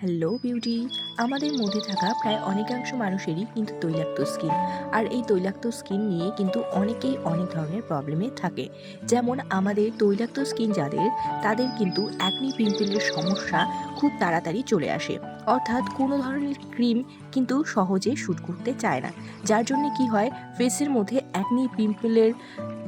Hello beauty. আমাদের মধ্যে থাকা প্রায় অনেকাংশ মানুষেরই কিন্তু তৈলাক্ত স্কিন। আর এই তৈলাক্ত স্কিন নিয়ে কিন্তু অনেকেই অনেক ধরনের প্রবলেমে থাকে। যেমন আমাদের তৈলাক্ত স্কিন যাদের, তাদের কিন্তু অ্যাকনি পিম্পলের সমস্যা খুব তাড়াতাড়ি চলে আসে। অর্থাৎ কোনো ধরনের ক্রিম কিন্তু সহজে শ্যুট করতে চায় না। যার জন্যে কি হয়, ফেসের মধ্যে অ্যাকনি পিম্পলের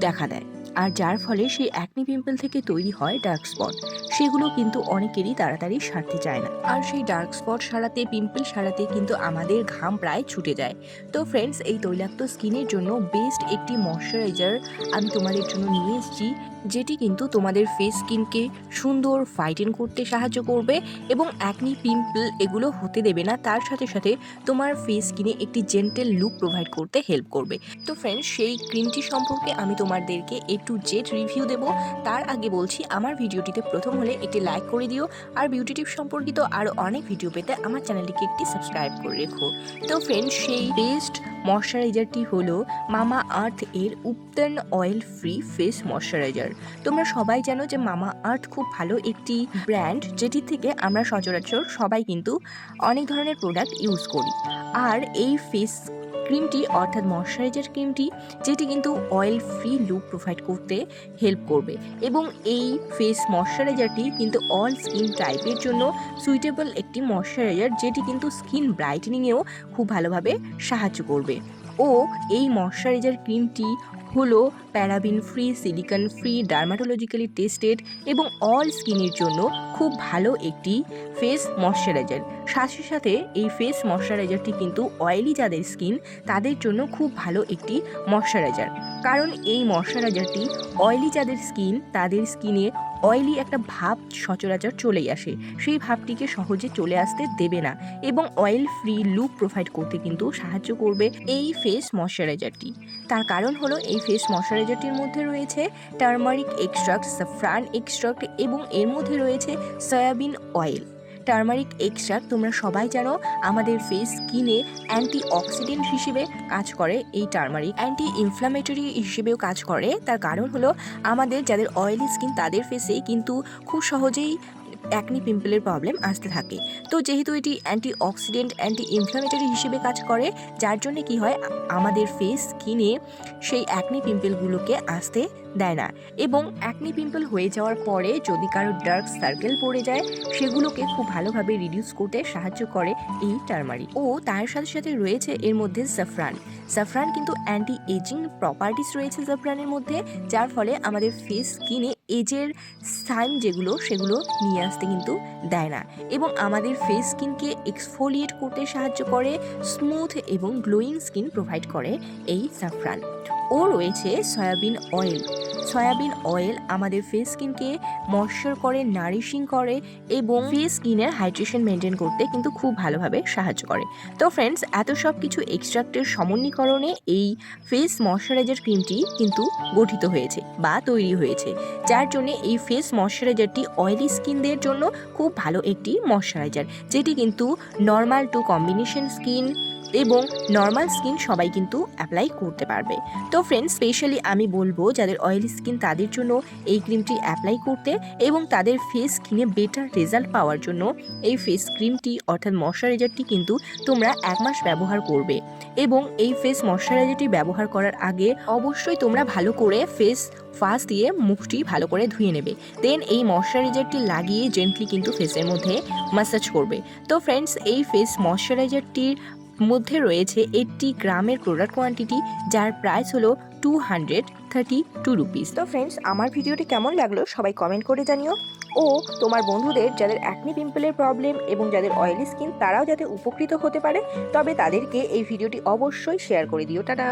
দেখা দেয়। আর যার ফলে সেই অ্যাকনি পিম্পল থেকে তৈরি হয় ডার্ক স্পট। সেগুলো কিন্তু অনেকেরই তাড়াতাড়ি সারতে চায় না। আর সেই ডার্ক স্পট সারাতে, পিম্পল সারাতে কিন্তু আমাদের ঘাম প্রায় ছুটে যায়। তো ফ্রেন্ডস, এই তৈলাক্ত স্কিনের জন্য বেস্ট একটি ময়শ্চারাইজার আমি তোমাদের জন্য নিয়ে এসেছি, যেটি কিন্তু তোমাদের ফেস স্কিনকে সুন্দর ফাইটেন করতে সাহায্য করবে এবং অ্যাকনি পিম্পল এগুলো হতে দেবে না। তার সাথে সাথে তোমার ফেস স্কিনে একটি জেন্টেল লুক প্রোভাইড করতে হেল্প করবে। তো ফ্রেন্ডস, সেই ক্রিমটি সম্পর্কে আমি তোমাদেরকে একটু জেড রিভিউ দেবো। তার আগে বলছি, আমার ভিডিওটিতে প্রথম হলে একটি লাইক করে দিও। আর বিউটি টিপ সম্পর্কিত আরও অনেক ভিডিও পেতে আমার চ্যানেলটিকে একটি সাবস্ক্রাইব করে রেখো। তো ফ্রেন্ডস, সেই বেস্ট ময়শ্চারাইজারটি হলো মামা আর্থ এর উপটার্ন অয়েল ফ্রি ফেস ময়শ্চারাইজার। তোমরা সবাই জানো যে মামা আর্থ খুব ভালো একটি ব্র্যান্ড, যেটি থেকে আমরা সচরাচর সবাই কিন্তু অনেক ধরনের প্রোডাক্ট ইউজ করি। আর এই ফেস ক্রিমটি অর্থাৎ ময়শ্চারাইজার ক্রিমটি, যেটি কিন্তু অয়েল ফ্রি লুক প্রোভাইড করতে হেল্প করবে এবং এই ফেস ময়শ্চারাইজারটি কিন্তু অল স্কিন টাইপের জন্য সুইটেবল একটি ময়শ্চারাইজার, যেটি কিন্তু স্কিন ব্রাইটেনিংয়েও খুব ভালোভাবে সাহায্য করবে। ও এই ময়শ্চারাইজার ক্রিমটি হলো paraben free, silicone free, dermatologically tested এবং অল স্কিনের জন্য খুব ভালো একটি ফেস ময়শ্চারাইজার। সাথে সাথে এই ফেস ময়শ্চারাইজারটি কিন্তু অয়েলি যাদের স্কিন, তাদের জন্য খুব ভালো একটি ময়শ্চারাইজার। কারণ এই ময়শ্চারাইজারটি অয়েলি যাদের স্কিন, তাদের স্কিনে অয়েলি একটা ভাব সচরাচর চলেই আসে, সেই ভাবটিকে সহজে চলে আসতে দেবে না এবং অয়েল ফ্রি লুক প্রোভাইড করতে কিন্তু সাহায্য করবে এই ফেস ময়শ্চারাইজারটি। তার কারণ হলো, এই ফেস ময়শ্চারাইজারটির মধ্যে রয়েছে টারমারিক এক্সট্রাক্ট, স্যাফরান এক্সট্রাক্ট এবং এর মধ্যে রয়েছে সয়াবিন অয়েল। টারমারিক এক্সট্রাক্ট তোমরা সবাই জানো আমাদের ফেস স্কিনে অ্যান্টি অক্সিডেন্ট হিসেবে কাজ করে। এই টারমারিক অ্যান্টি ইনফ্লামেটরি হিসেবেও কাজ করে। তার কারণ হলো, আমাদের যাদের অয়েলি স্কিন, তাদের ফেসে কিন্তু খুব সহজেই অ্যাকনি পিম্পলের প্রবলেম আসতে থাকে। তো যেহেতু এটি অ্যান্টি অক্সিডেন্ট, অ্যান্টি ইনফ্লামেটরি হিসেবে কাজ করে, যার জন্য কি হয়, আমাদের ফেস স্কিনে সেই অ্যাকনি পিম্পলগুলোকে আসতে দেয় না এবং অ্যাকনি পিম্পল হয়ে যাওয়ার পরে যদি কারো ডার্ক সার্কেল পড়ে যায়, সেগুলোকে খুব ভালোভাবে রিডিউস করতে সাহায্য করে এই টারমারিক। ও তার সাথে সাথে রয়েছে এর মধ্যে স্যাফরান। স্যাফরান কিন্তু অ্যান্টি এজিং প্রপার্টিস রয়েছে স্যাফরানের মধ্যে, যার ফলে আমাদের ফেস স্কিনে এজের সাইন যেগুলো, সেগুলো নিয়ে আসতে কিন্তু দেয় না এবং আমাদের ফেস স্কিনকে এক্সফোলিয়েট করতে সাহায্য করে, স্মুথ এবং গ্লোয়িং স্কিন প্রোভাইড করে এই স্যাফরান। ও রয়েছে সয়াবিন অয়েল। সয়াবিন অয়েল আমাদের ফেস স্কিনকে ময়শ্চার করে, নারিশিং করে এবং ফেস স্কিনের হাইড্রেশন মেনটেন করতে কিন্তু খুব ভালোভাবে সাহায্য করে। তো ফ্রেন্ডস, এত সব কিছু এক্সট্রাক্টের সমন্বীকরণে এই ফেস ময়শ্চারাইজার ক্রিমটি কিন্তু গঠিত হয়েছে বা তৈরি হয়েছে, যার জন্য এই ফেস ময়শ্চারাইজারটি অয়েলি স্কিনদের জন্য খুব ভালো একটি ময়শ্চারাইজার, যেটি কিন্তু নর্মাল টু কম্বিনেশন স্কিন এবং নর্মাল স্কিন সবাই কিন্তু অ্যাপ্লাই করতে পারবে। তো ফ্রেন্ডস, স্পেশালি আমি বলবো যাদের অয়েলি স্কিন, তাদের জন্য এই ক্রিমটি অ্যাপ্লাই করতে এবং তাদের ফেস স্কিনে বেটার রেজাল্ট পাওয়ার জন্য এই ফেস ক্রিমটি অর্থাৎ ময়শ্চারাইজারটি কিন্তু তোমরা 1 মাস ব্যবহার করবে এবং এই ফেস ময়শ্চারাইজারটি ব্যবহার করার আগে অবশ্যই তোমরা ভালো করে ফেস ওয়াশ দিয়ে মুখটি ভালো করে ধুয়ে নেবে। দেন এই ময়শ্চারাইজারটি লাগিয়ে জেন্টলি কিন্তু ফেসের মধ্যে ম্যাসাজ করবে। তো ফ্রেন্ডস, এই ফেস ময়শ্চারাইজারটির মধ্যে রয়েছে 80 গ্রামের প্রোডাক্ট কোয়ান্টিটি, যার প্রাইস হলো 232 রুপিস। তো ফ্রেন্ডস, আমার ভিডিওটি কেমন লাগলো সবাই কমেন্ট করে জানিও। ও তোমার বন্ধুদের যাদের অ্যাকনি পিম্পলের প্রবলেম এবং যাদের অয়েলি স্কিন, তারাও যাতে উপকৃত হতে পারে, তবে তাদেরকে এই ভিডিওটি অবশ্যই শেয়ার করে দিও। টাটা।